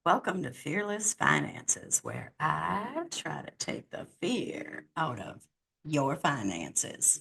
Welcome to Fearless Finances, where I try to take the fear out of your finances.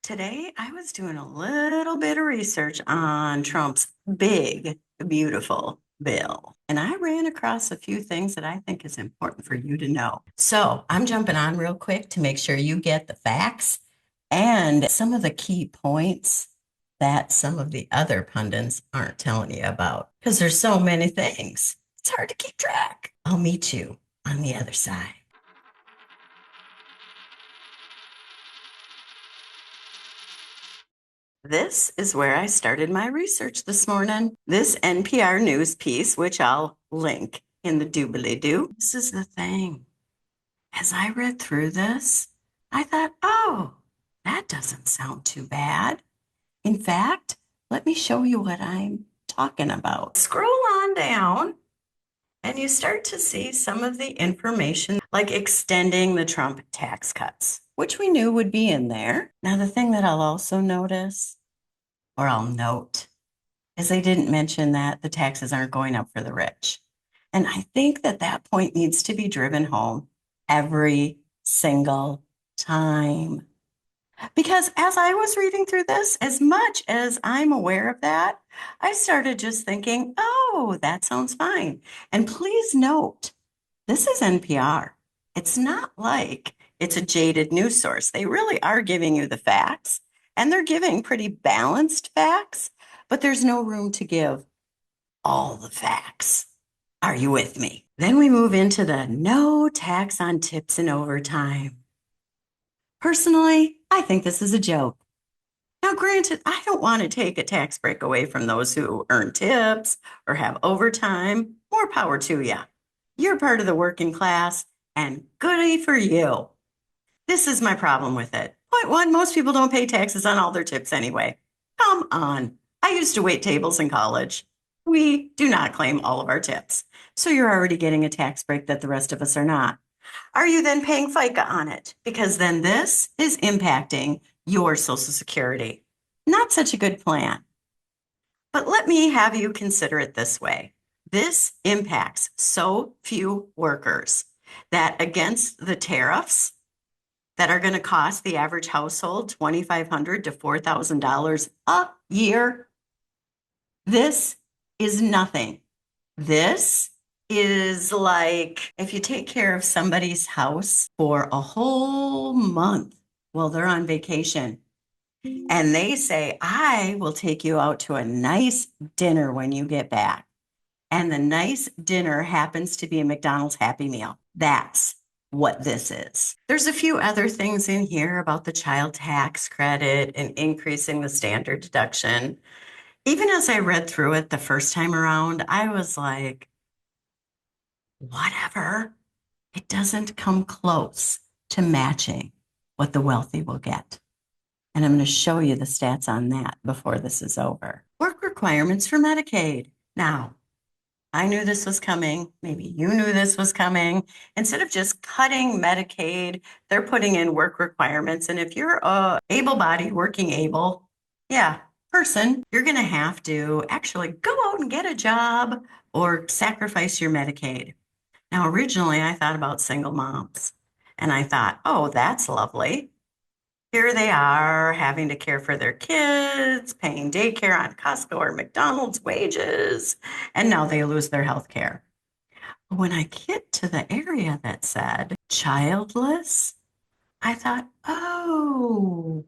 Today, I was doing a little bit of research on Trump's big, beautiful bill, and I ran across a few things that I think is important for you to know. So I'm jumping on real quick to make sure you get the facts and some of the key points that some of the other pundits aren't telling you about because there's so many things. It's hard to keep track. I'll meet you on the other side. This is where I started my research this morning. This NPR news piece, which I'll link in the doobly-doo. This is the thing. As I read through this, I thought, oh, that doesn't sound too bad. In fact, let me show you what I'm talking about. Scroll on down and you start to see some of the information, like extending the Trump tax cuts, which we knew would be in there. Now, the thing that I'll also notice, or I'll note, is they didn't mention that the taxes aren't going up for the rich. And I think that that point needs to be driven home every single time. Because as I was reading through this, as much as I'm aware of that, I started just thinking, oh, that sounds fine. And please note, this is NPR. It's not like it's a jaded news source. They really are giving you the facts, and they're giving pretty balanced facts, but there's no room to give all the facts. Are you with me? Then we move into the no tax on tips and overtime. Personally, I think this is a joke. Now, granted, I don't want to take a tax break away from those who earn tips or have overtime. More power to you. You're part of the working class, and goody for you. This is my problem with it. Point one, most people don't pay taxes on all their tips anyway. Come on. I used to wait tables in college. We do not claim all of our tips. So you're already getting a tax break that the rest of us are not. Are you then paying FICA on it? Because then this is impacting your Social Security. Not such a good plan. But let me have you consider it this way. This impacts so few workers that against the tariffs that are going to cost the average household $2,500 to $4,000 a year, this is nothing. This is like if you take care of somebody's house for a whole month while they're on vacation and they say, I will take you out to a nice dinner when you get back. And the nice dinner happens to be a McDonald's Happy Meal. That's what this is. There's a few other things in here about the child tax credit and increasing the standard deduction. Even as I read through it the first time around, I was like, whatever. It doesn't come close to matching what the wealthy will get. And I'm going to show you the stats on that before this is over. Work requirements for Medicaid. Now, I knew this was coming. Maybe you knew this was coming. Instead of just cutting Medicaid, they're putting in work requirements. And if you're a able-bodied, working able, yeah, person, you're going to have to actually go out and get a job or sacrifice your Medicaid. Now, originally, I thought about single moms, and I thought, oh, that's lovely. Here they are having to care for their kids, paying daycare on Costco or McDonald's wages, and now they lose their health care. When I get to the area that said childless, I thought, oh,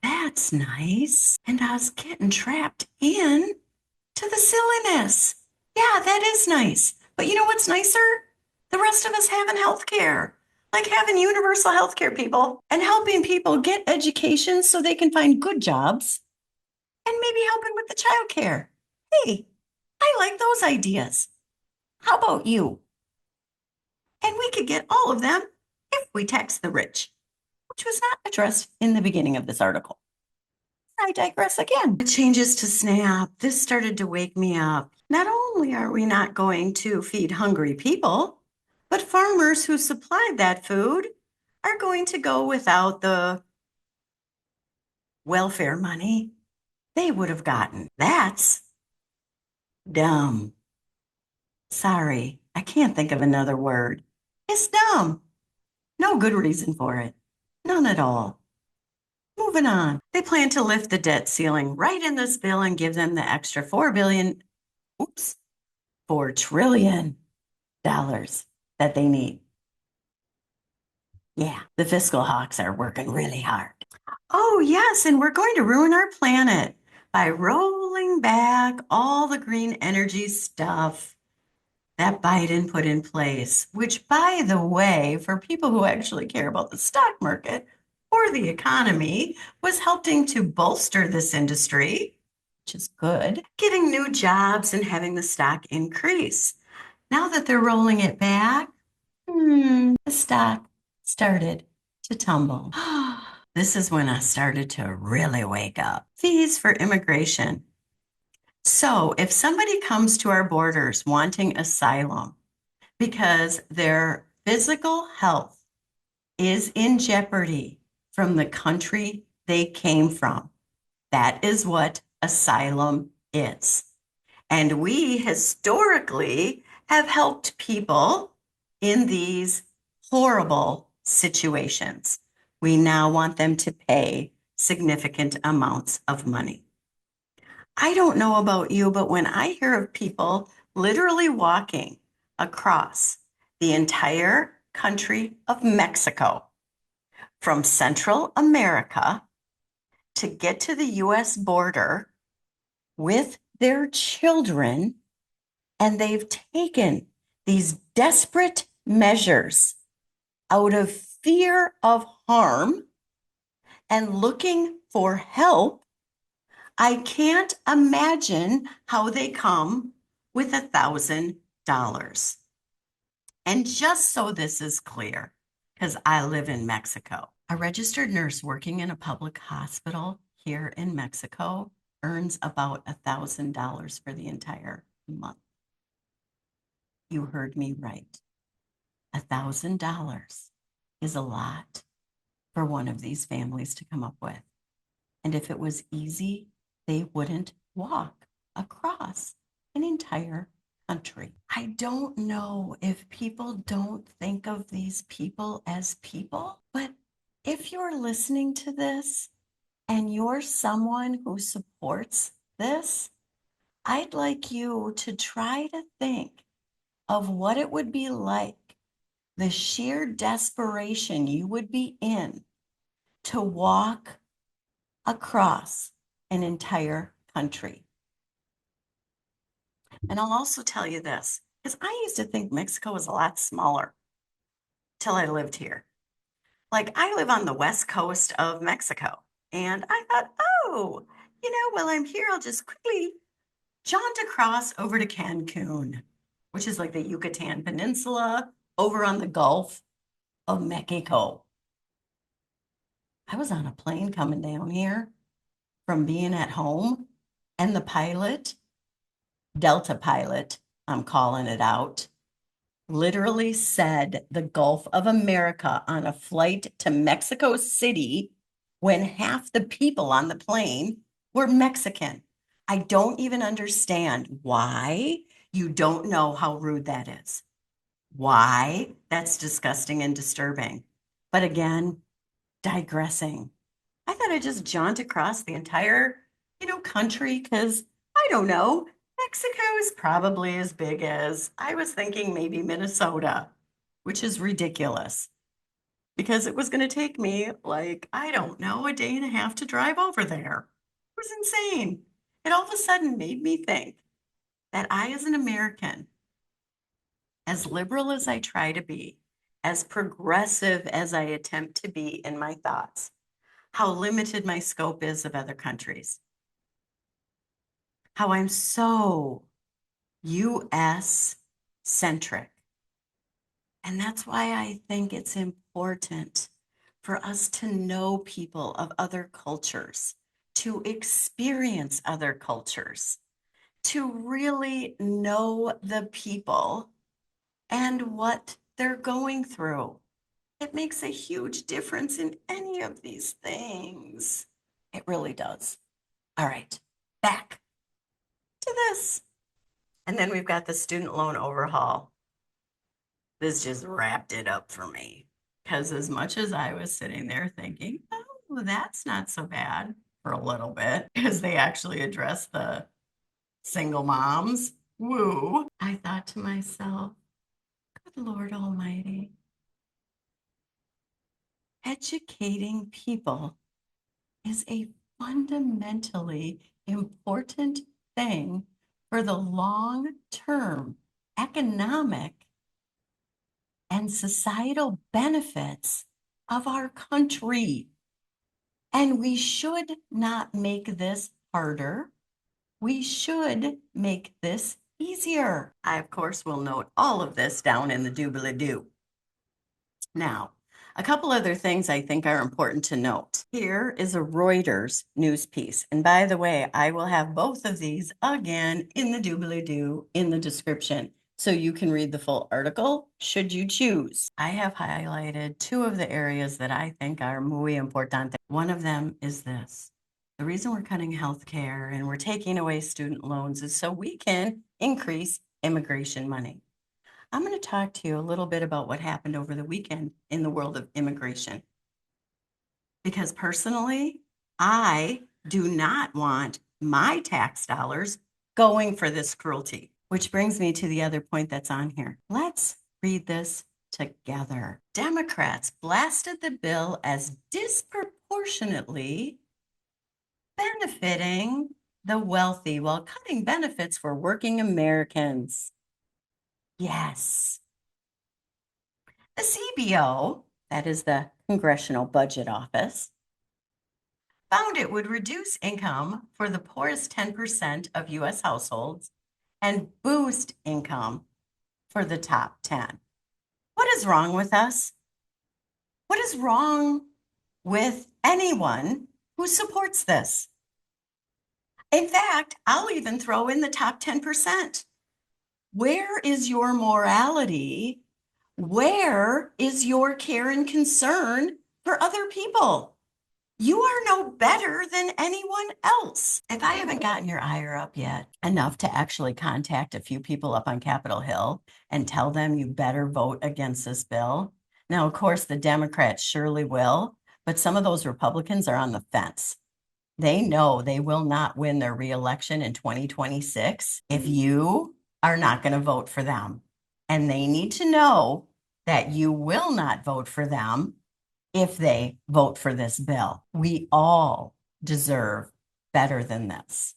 that's nice. And I was getting trapped in to the silliness. Yeah, that is nice. But you know what's nicer? The rest of us having health care, like having universal health care, people, and helping people get education so they can find good jobs and maybe helping with the child care. Hey, I like those ideas. How about you? And we could get all of them if we tax the rich, which was not addressed in the beginning of this article. I digress again. The changes to SNAP, this started to wake me up. Not only are we not going to feed hungry people, but farmers who supplied that food are going to go without the welfare money they would have gotten. That's dumb. Sorry, I can't think of another word. It's dumb. No good reason for it. None at all. Moving on. They plan to lift the debt ceiling right in this bill and give them the extra 4 billion, oops, $4 trillion that they need. Yeah, the fiscal hawks are working really hard. Oh, yes, and we're going to ruin our planet by rolling back all the green energy stuff that Biden put in place, which, by the way, for people who actually care about the stock market or the economy, was helping to bolster this industry, which is good, giving new jobs and having the stock increase. Now that they're rolling it back, the stock started to tumble. This is when I started to really wake up. Fees for immigration. So if somebody comes to our borders wanting asylum because their physical health is in jeopardy from the country they came from, that is what asylum is. And we historically have helped people in these horrible situations. We now want them to pay significant amounts of money. I don't know about you, but when I hear of people literally walking across the entire country of Mexico from Central America to get to the US border with their children, and they've taken these desperate measures out of fear of harm and looking for help, I can't imagine how they come with $1,000. And just so this is clear, because I live in Mexico, a registered nurse working in a public hospital here in Mexico earns about $1,000 for the entire month. You heard me right. $1,000 is a lot for one of these families to come up with. And if it was easy, they wouldn't walk across an entire country. I don't know if people don't think of these people as people, but if you're listening to this and you're someone who supports this, I'd like you to try to think of what it would be like, the sheer desperation you would be in to walk across an entire country. And I'll also tell you this, because I used to think Mexico was a lot smaller till I lived here. Like, I live on the west coast of Mexico, and I thought, oh, while I'm here, I'll just quickly jaunt across over to Cancun, which is like the Yucatan Peninsula over on the Gulf of Mexico. I was on a plane coming down here from being at home, and the pilot, Delta pilot, I'm calling it out, literally said the Gulf of America on a flight to Mexico City when half the people on the plane were Mexican. I don't even understand why you don't know how rude that is. Why that's disgusting and disturbing. But again, digressing. I thought I'd just jaunt across the entire, country because I don't know. Mexico is probably as big as I was thinking maybe Minnesota, which is ridiculous because it was going to take me like, I don't know, a day and a half to drive over there. It was insane. It all of a sudden made me think that I, as an American, as liberal as I try to be, as progressive as I attempt to be in my thoughts, how limited my scope is of other countries, how I'm so US centric. And that's why I think it's important for us to know people of other cultures, to experience other cultures, to really know the people and what they're going through. It makes a huge difference in any of these things. It really does. All right, back to this. And then we've got the student loan overhaul. This just wrapped it up for me. Because as much as I was sitting there thinking, oh, that's not so bad for a little bit, because they actually address the single moms. Woo. I thought to myself, good Lord Almighty, educating people is a fundamentally important thing for the long term economic and societal benefits of our country. And we should not make this harder. We should make this easier. I, of course, will note all of this down in the doobly-doo. Now, a couple other things I think are important to note. Here is a Reuters news piece. And by the way, I will have both of these again in the doobly-doo in the description, so you can read the full article should you choose. I have highlighted two of the areas that I think are muy importante. One of them is this. The reason we're cutting healthcare and we're taking away student loans is so we can increase immigration money. I'm going to talk to you a little bit about what happened over the weekend in the world of immigration. Because personally, I do not want my tax dollars going for this cruelty. Which brings me to the other point that's on here. Let's read this together. Democrats blasted the bill as disproportionately benefiting the wealthy while cutting benefits for working Americans. Yes. The CBO, that is the Congressional Budget Office, found it would reduce income for the poorest 10% of U.S. households and boost income for the top 10. What is wrong with us? What is wrong with anyone who supports this? In fact, I'll even throw in the top 10%. Where is your morality? Where is your care and concern for other people? You are no better than anyone else. If I haven't gotten your ire up yet enough to actually contact a few people up on Capitol Hill and tell them you better vote against this bill. Now, of course, the Democrats surely will, but some of those Republicans are on the fence. They know they will not win their reelection in 2026 if you are not going to vote for them. And they need to know that you will not vote for them if they vote for this bill. We all deserve better than this.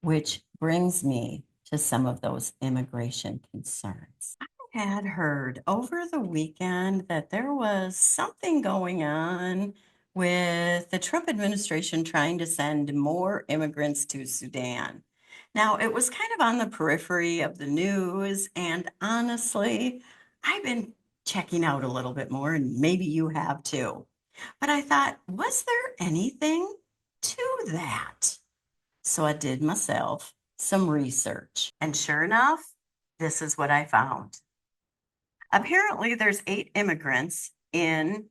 Which brings me to some of those immigration concerns. I had heard over the weekend that there was something going on with the Trump administration trying to send more immigrants to Sudan. Now, it was kind of on the periphery of the news, and honestly, I've been checking out a little bit more, and maybe you have too. But I thought, was there anything to that? So I did myself some research. And sure enough, this is what I found. Apparently, there's 8 immigrants in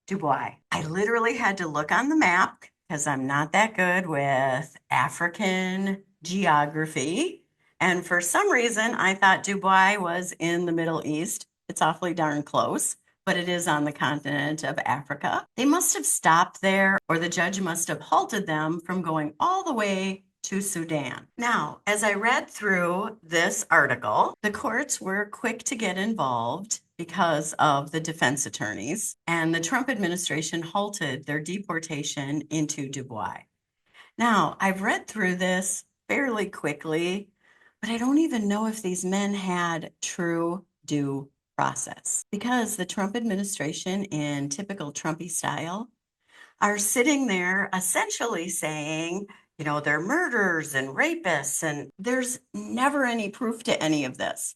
Dubai. I literally had to look on the map because I'm not that good with African geography. And for some reason, I thought Dubai was in the Middle East. It's awfully darn close, but it is on the continent of Africa. They must have stopped there, or the judge must have halted them from going all the way to Sudan. Now, as I read through this article, the courts were quick to get involved because of the defense attorneys, and the Trump administration halted their deportation into Dubai. Now, I've read through this fairly quickly, but I don't even know if these men had true due process, because the Trump administration, in typical Trumpy style, are sitting there essentially saying, you know, they're murderers and rapists, and there's never any proof to any of this.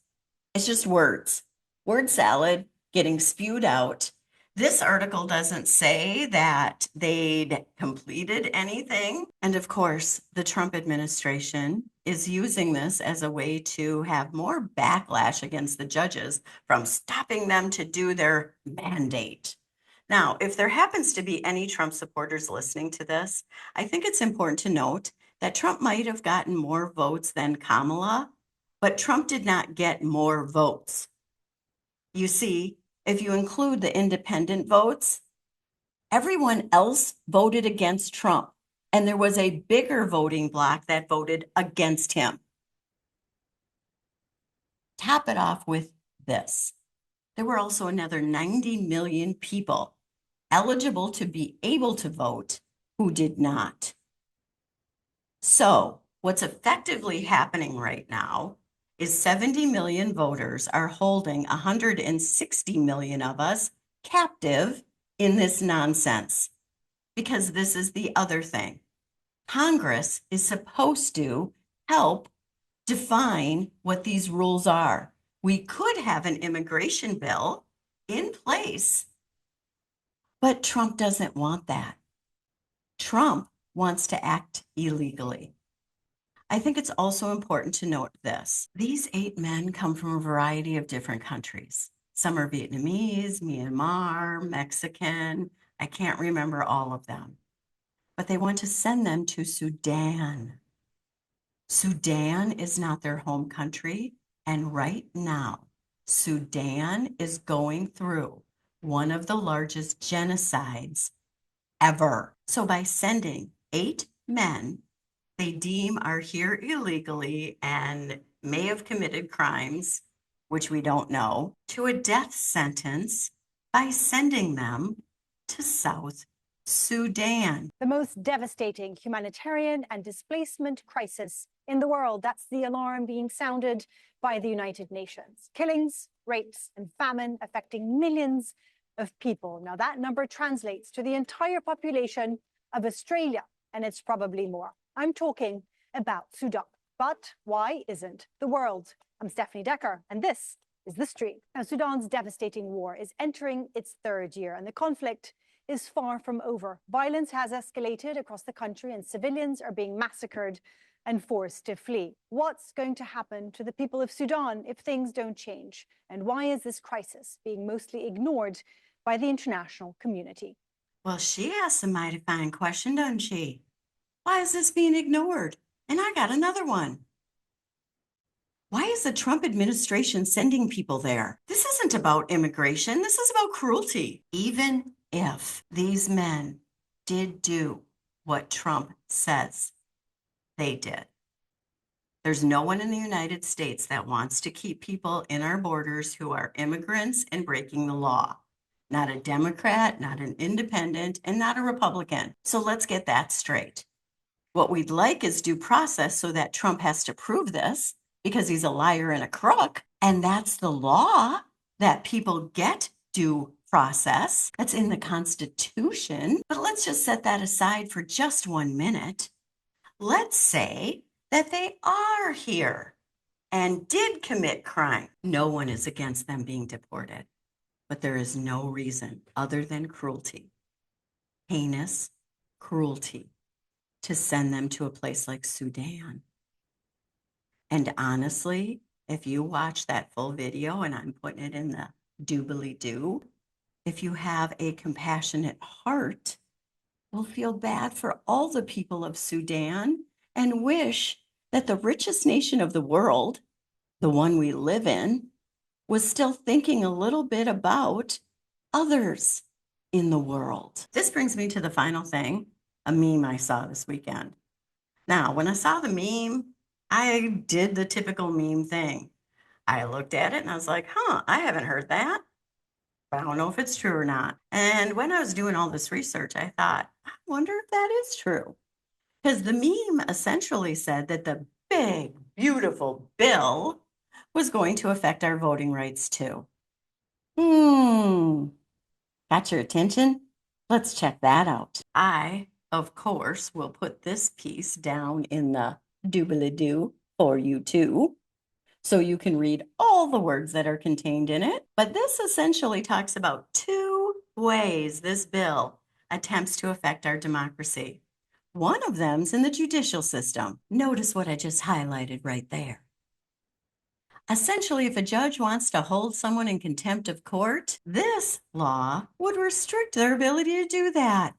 It's just words, word salad getting spewed out. This article doesn't say that they'd completed anything. And of course, the Trump administration is using this as a way to have more backlash against the judges from stopping them to do their mandate. Now, if there happens to be any Trump supporters listening to this, I think it's important to note that Trump might have gotten more votes than Kamala, but Trump did not get more votes. You see, if you include the independent votes, everyone else voted against Trump, and there was a bigger voting bloc that voted against him. Top it off with this. There were also another 90 million people eligible to be able to vote who did not. So what's effectively happening right now is 70 million voters are holding 160 million of us captive in this nonsense. Because this is the other thing. Congress is supposed to help define what these rules are. We could have an immigration bill in place, but Trump doesn't want that. Trump wants to act illegally. I think it's also important to note this. These 8 men come from a variety of different countries. Some are Vietnamese, Myanmar, Mexican. I can't remember all of them. But they want to send them to Sudan. Sudan is not their home country. And right now, Sudan is going through one of the largest genocides ever. So by sending 8 men they deem are here illegally and may have committed crimes, which we don't know, to a death sentence by sending them to South Sudan. The most devastating humanitarian and displacement crisis in the world. That's the alarm being sounded by the United Nations. Killings, rapes, and famine affecting millions of people. Now, that number translates to the entire population of Australia, and it's probably more. I'm talking about Sudan. But why isn't the world? I'm Stephanie Decker, and this is The Stream. Now, Sudan's devastating war is entering its 3rd year, and the conflict is far from over. Violence has escalated across the country, and civilians are being massacred and forced to flee. What's going to happen to the people of Sudan if things don't change? And why is this crisis being mostly ignored by the international community? Well, she asked a mighty fine question, doesn't she? Why is this being ignored? And I got another one. Why is the Trump administration sending people there? This isn't about immigration. This is about cruelty. Even if these men did do what Trump says they did, there's no one in the United States that wants to keep people in our borders who are immigrants and breaking the law. Not a Democrat, not an independent, and not a Republican. So let's get that straight. What we'd like is due process so that Trump has to prove this because he's a liar and a crook. And that's the law, that people get due process. That's in the Constitution. But let's just set that aside for just 1 minute. Let's say that they are here and did commit crime. No one is against them being deported, but there is no reason other than cruelty, heinous cruelty, to send them to a place like Sudan. And honestly, if you watch that full video, and I'm putting it in the doobly-doo, if you have a compassionate heart, you'll feel bad for all the people of Sudan and wish that the richest nation of the world, the one we live in, was still thinking a little bit about others in the world. This brings me to the final thing, a meme I saw this weekend. Now, when I saw the meme, I did the typical meme thing. I looked at it and I was like, I haven't heard that, but I don't know if it's true or not. And when I was doing all this research, I thought, I wonder if that is true. Because the meme essentially said that the big, beautiful bill was going to affect our voting rights too. Got your attention? Let's check that out. I, of course, will put this piece down in the doobly-doo for you too, so you can read all the words that are contained in it. But this essentially talks about 2 ways this bill attempts to affect our democracy. One of them's in the judicial system. Notice what I just highlighted right there. Essentially, if a judge wants to hold someone in contempt of court, this law would restrict their ability to do that.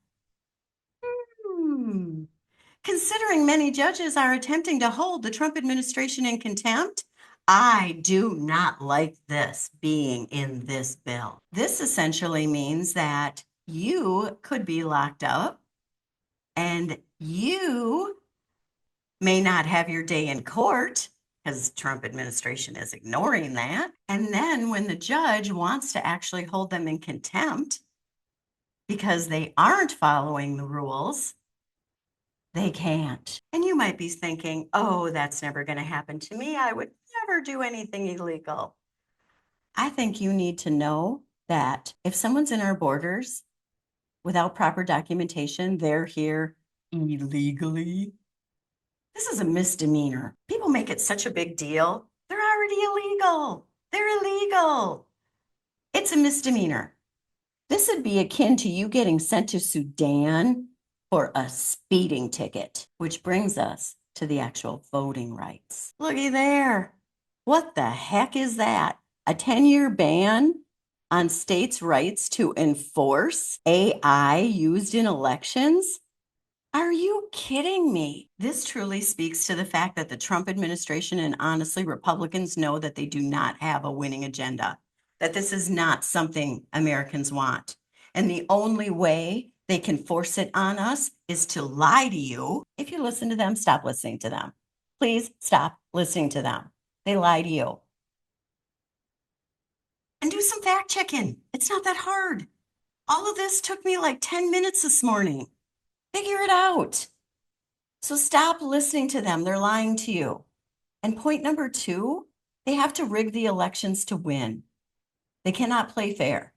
Considering many judges are attempting to hold the Trump administration in contempt, I do not like this being in this bill. This essentially means that you could be locked up and you may not have your day in court because the Trump administration is ignoring that. And then when the judge wants to actually hold them in contempt because they aren't following the rules, they can't. And you might be thinking, oh, that's never going to happen to me. I would never do anything illegal. I think you need to know that if someone's in our borders without proper documentation, they're here illegally. This is a misdemeanor. People make it such a big deal. They're already illegal. They're illegal. It's a misdemeanor. This would be akin to you getting sent to Sudan for a speeding ticket, which brings us to the actual voting rights. Looky there. What the heck is that? A 10-year ban on states' rights to enforce AI used in elections? Are you kidding me? This truly speaks to the fact that the Trump administration and honestly, Republicans know that they do not have a winning agenda, that this is not something Americans want. And the only way they can force it on us is to lie to you. If you listen to them, stop listening to them. Please stop listening to them. They lie to you. And do some fact checking. It's not that hard. All of this took me like 10 minutes this morning. Figure it out. So stop listening to them. They're lying to you. And point number 2, they have to rig the elections to win. They cannot play fair.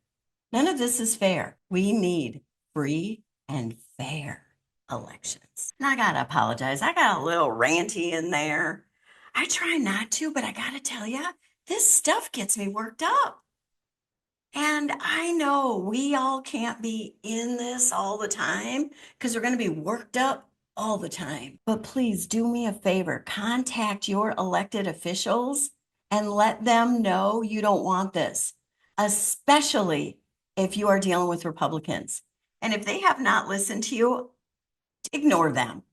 None of this is fair. We need free and fair elections. And I gotta apologize. I got a little ranty in there. I try not to, but I gotta tell you, this stuff gets me worked up. And I know we all can't be in this all the time because we're going to be worked up all the time. But please do me a favor, contact your elected officials and let them know you don't want this, especially if you are dealing with Republicans. And if they have not listened to you, ignore them.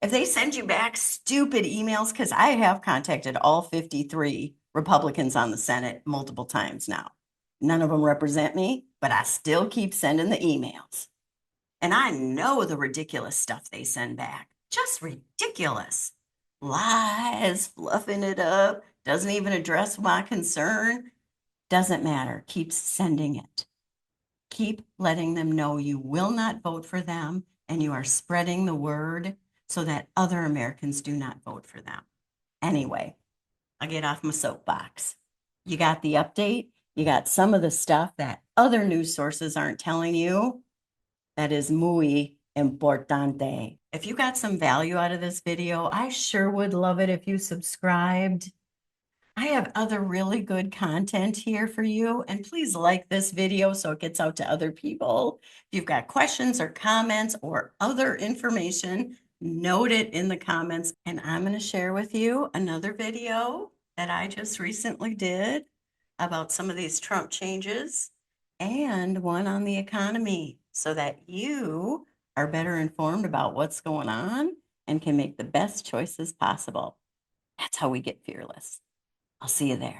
If they send you back stupid emails, because I have contacted all 53 Republicans on the Senate multiple times now. None of them represent me, but I still keep sending the emails. And I know the ridiculous stuff they send back. Just ridiculous. Lies, fluffing it up, doesn't even address my concern. Doesn't matter. Keep sending it. Keep letting them know you will not vote for them and you are spreading the word so that other Americans do not vote for them. Anyway, I'll get off my soapbox. You got the update. You got some of the stuff that other news sources aren't telling you. That is muy importante. If you got some value out of this video, I sure would love it if you subscribed. I have other really good content here for you, and please like this video so it gets out to other people. If you've got questions or comments or other information, note it in the comments, and I'm going to share with you another video that I just recently did about some of these Trump changes and one on the economy so that you are better informed about what's going on and can make the best choices possible. That's how we get fearless. I'll see you there.